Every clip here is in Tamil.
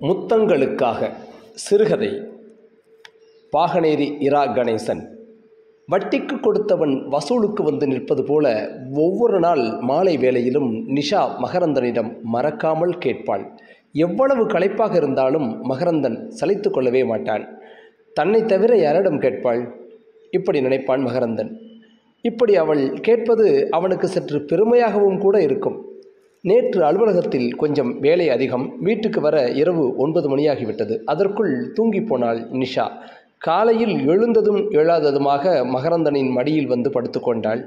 முத்தங்களுக்காக சிறுகதை. பாகனேரி இரா கணேசன். வட்டிக்கு கொடுத்தவன் வசூலுக்கு வந்து நிற்பது போல ஒவ்வொரு நாள் மாலை வேளையிலும் நிஷா மகரந்தனிடம் மறக்காமல் கேட்பாள். எவ்வளவு களைப்பாக இருந்தாலும் மகரந்தன் சலித்து கொள்ளவே மாட்டான். தன்னை தவிர யாரிடம் கேட்பாள்? இப்படி நினைப்பான் மகரந்தன். இப்படி அவள் கேட்பது அவனுக்கு சற்று பெருமையாகவும் கூட இருக்கும். நேற்று அலுவலகத்தில் கொஞ்சம் வேலை அதிகம். வீட்டுக்கு வர இரவு 9 மணியாகிவிட்டது. அதற்குள் தூங்கி போனாள் நிஷா. காலையில் எழுந்ததும் எழாததுமாக மகரந்தனின் மடியில் வந்து படுத்து கொண்டாள்.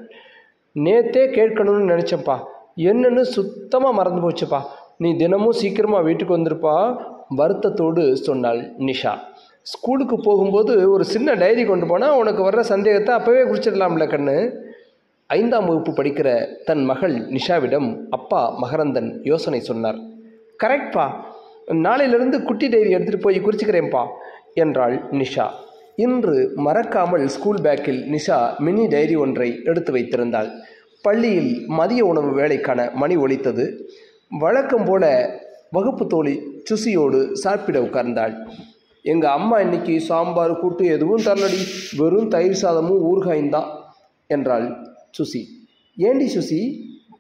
நேத்தே கேட்கணும்னு நினச்சப்பா, என்னன்னு சுத்தமாக மறந்து போச்சுப்பா. நீ தினமும் சீக்கிரமாக வீட்டுக்கு வந்திருப்பா, வருத்தத்தோடு சொன்னாள் நிஷா. ஸ்கூலுக்கு போகும்போது ஒரு சின்ன டைரி கொண்டு போனால் உனக்கு வர்ற சந்தேகத்தை அப்போவே குறிச்சிடலாம்ல கண்ணு. 5ஆம் வகுப்பு படிக்கிற தன் மகள் நிஷாவிடம் அப்பா மகரந்தன் யோசனை சொன்னார். கரெக்ட்பா, நாளையிலிருந்து குட்டி டைரி எடுத்துகிட்டு போய் குறிச்சிக்கிறேன்ப்பா என்றாள் நிஷா. இன்று மறக்காமல் ஸ்கூல் பேக்கில் நிஷா மினி டைரி ஒன்றை எடுத்து வைத்திருந்தாள். பள்ளியில் மதிய உணவு வேலைக்கான மணி ஒலித்தது. வழக்கம் போல வகுப்பு தோழி சுசியோடு சாப்பிட உட்கார்ந்தாள். எங்கள் அம்மா இன்னைக்கு சாம்பார் கூட்டு எதுவும் தரலடி, வெறும் தயிர் சாதமும் ஊறுகாய்ந்தான் என்றாள் சுசி. ஏண்டி சுசி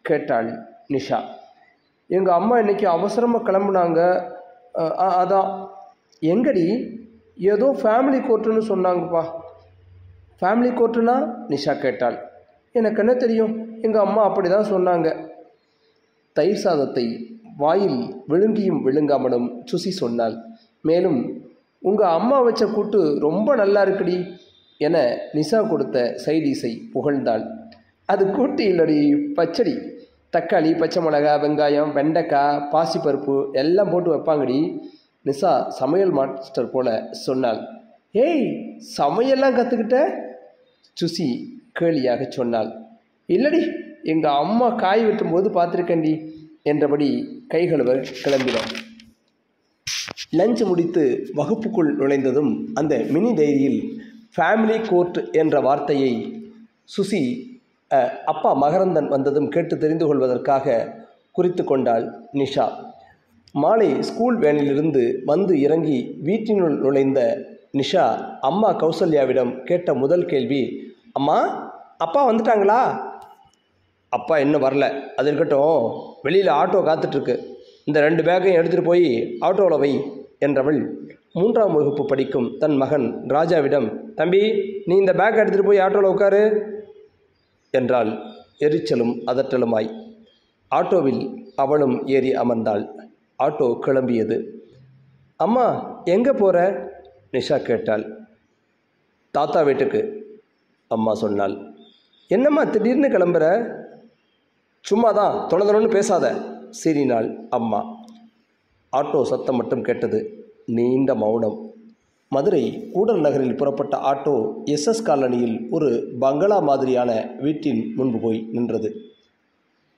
கேட்டாள் நிஷா. எங்கள் அம்மா இன்னைக்கு அவசரமாக கிளம்புனாங்க, அதான். எங்கடி? ஏதோ ஃபேமிலி கோர்ட்டுன்னு சொன்னாங்கப்பா. ஃபேமிலி கோர்ட்டுனா? நிஷா கேட்டாள். எனக்கு என்ன தெரியும், எங்கள் அம்மா அப்படி தான் சொன்னாங்க. தயிர் சாதத்தை வாயில் விழுங்கியும் விழுங்காமலும் சுசி சொன்னாள். மேலும் உங்கள் அம்மா வச்ச கூட்டு ரொம்ப நல்லா இருக்குடி என நிஷா கொடுத்த சைடிஷை புகழ்ந்தாள். அது கூட்டு இல்லடி, பச்சடி. தக்காளி, பச்சை மிளகாய், வெங்காயம், வெண்டைக்காய், பாசிப்பருப்பு எல்லாம் போட்டு வைப்பாங்கடி. நிஷா சமையல் மாஸ்டர் போல சொன்னாள். ஏய், சமையல்லாம் கற்றுக்கிட்ட? சுசி கேலியாக சொன்னாள். இல்லடி, எங்கள் அம்மா காய் வெட்டும்போது பார்த்துருக்கேன்டி என்றபடி கைகழுவ கிளம்பினோம். லஞ்ச் முடித்து வகுப்புக்குள் நுழைந்ததும் அந்த மினி டைரியில் ஃபேமிலி கோர்ட் என்ற வார்த்தையை சுசி அப்பா மகரந்தன் வந்ததும் கேட்டு தெரிந்து கொள்வதற்காக குறித்து கொண்டாள் நிஷா. மாலை ஸ்கூல் வேனிலிருந்து வந்து இறங்கி வீட்டினுள் நுழைந்த நிஷா அம்மா கௌசல்யாவிடம் கேட்ட முதல் கேள்வி, அம்மா, அப்பா வந்துட்டாங்களா? அப்பா இன்னும் வரல, அது இருக்கட்டும், வெளியில் ஆட்டோ காத்துட்ருக்கு, இந்த 2 பேக்கையும் எடுத்துகிட்டு போய் ஆட்டோவில் வை என்றவள் 3ஆம் வகுப்பு படிக்கும் தன் மகன் ராஜாவிடம், தம்பி, நீ இந்த பேக் எடுத்துகிட்டு போய் ஆட்டோவில் உட்காரு என்றாள் எரிச்சலும் அதட்டலுமாய். ஆட்டோவில் அவளும் ஏறி அமர்ந்தாள். ஆட்டோ கிளம்பியது. அம்மா, எங்கே போகிற? நிஷா கேட்டாள். தாத்தா வீட்டுக்கு, அம்மா சொன்னாள். என்னம்மா திடீர்னு கிளம்புற? சும்மா தான், தொணதொன்னு பேசாத சீறினாள் அம்மா. ஆட்டோ சத்தம் மட்டும் கேட்டது. நீண்ட மௌனம். மதுரை கூடல் நகரில் புறப்பட்ட ஆட்டோ எஸ்எஸ் காலனியில் ஒரு பங்களா மாதிரியான வீட்டின் முன்பு போய் நின்றது.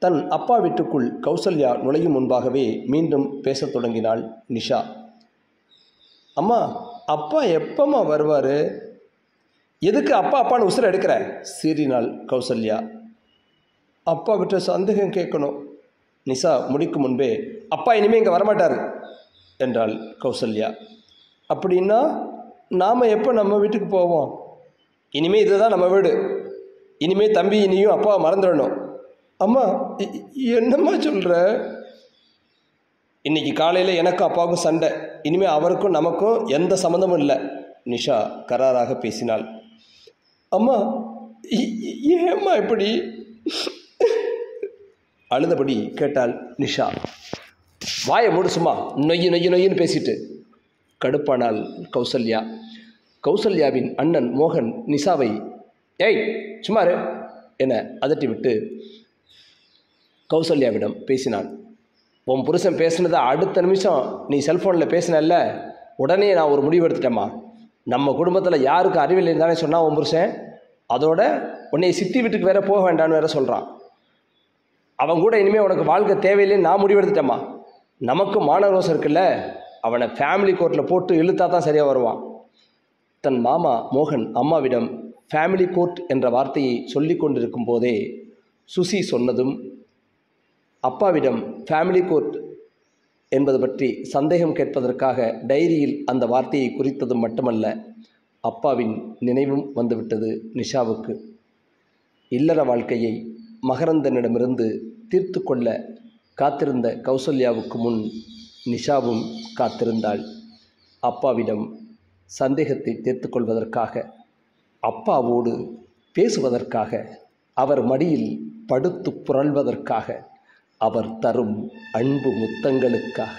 தன் அப்பா வீட்டுக்குள் கௌசல்யா நுழையும் முன்பாகவே மீண்டும் பேசத் தொடங்கினாள் நிஷா. அம்மா, அப்பா எப்பம்மா வருவார்? எதுக்கு அப்பா அப்பான்னு உசுரை எடுக்கிற? சீறினாள் கௌசல்யா. அப்பா கிட்ட சந்தேகம் கேட்கணும். நிஷா முடிக்கும் முன்பே, அப்பா இனிமேல் இங்கே வரமாட்டார் என்றாள் கௌசல்யா. அப்படின்னா நாம் எப்போ நம்ம வீட்டுக்கு போவோம்? இனிமேல் இதுதான் நம்ம வீடு. இனிமேல் தம்பி இனியும் அப்பாவை மறந்துடணும். அம்மா, என்னம்மா சொல்கிற? இன்னைக்கு காலையில் எனக்கும் அப்பாவுக்கும் சண்டை. இனிமேல் அவருக்கும் நமக்கும் எந்த சம்மந்தமும் இல்லை. நிஷா கராராக பேசினாள். அம்மா, ஏம்மா இப்படி? அழுதபடி கேட்டாள் நிஷா. வாயை மூடு, சும்மா நொய்யு நொய்யு நொய்யுன்னு பேசிட்டு கடுப்பானாள் கௌசல்யா. கௌசல்யாவின் அண்ணன் மோகன் நிஷாவை, ஏய் சும்மாரு என அதட்டிவிட்டு கௌசல்யாவிடம் பேசினான். உன் புருஷன் பேசினதை அடுத்த நிமிஷம் நீ செல்ஃபோனில் பேசினல்ல, உடனே நான் ஒரு முடிவு எடுத்துட்டேம்மா. நம்ம குடும்பத்தில் யாருக்கு அறிவில்லை தானே சொன்னான் உன் புருஷன். அதோட உன்னை சித்தி வீட்டுக்கு வேற போக வேண்டான்னு வேற சொல்கிறான். அவன் கூட இனிமேல் உனக்கு வாழ்க்கை தேவையில்லைன்னு நான் முடிவெடுத்துட்டேம்மா. நமக்கும் மானரோசம் இருக்குல்ல, அவனை ஃபேமிலி கோர்ட்டில் போட்டு இழுத்தா தான் சரியாக வருவான். தன் மாமா மோகன் அம்மாவிடம் ஃபேமிலி கோர்ட் என்ற வார்த்தையை சொல்லி கொண்டிருக்கும் போதே சுசி சொன்னதும் அப்பாவிடம் ஃபேமிலி கோர்ட் என்பது பற்றி சந்தேகம் கேட்பதற்காக டைரியில் அந்த வார்த்தையை குறித்ததும் மட்டுமல்ல, அப்பாவின் நினைவும் வந்துவிட்டது நிஷாவுக்கு. இல்லற வாழ்க்கையை மகரந்தனிடமிருந்து தீர்த்து கொள்ள காத்திருந்த கௌசல்யாவுக்கு முன் நிஷாவும் காத்திருந்தாள். அப்பாவிடம் சந்தேகத்தை தீர்த்து கொள்வதற்காக, அப்பாவோடு பேசுவதற்காக, அவர் மடியில் படுத்து புரள்வதற்காக, அவர் தரும் அன்பு முத்தங்களுக்காக.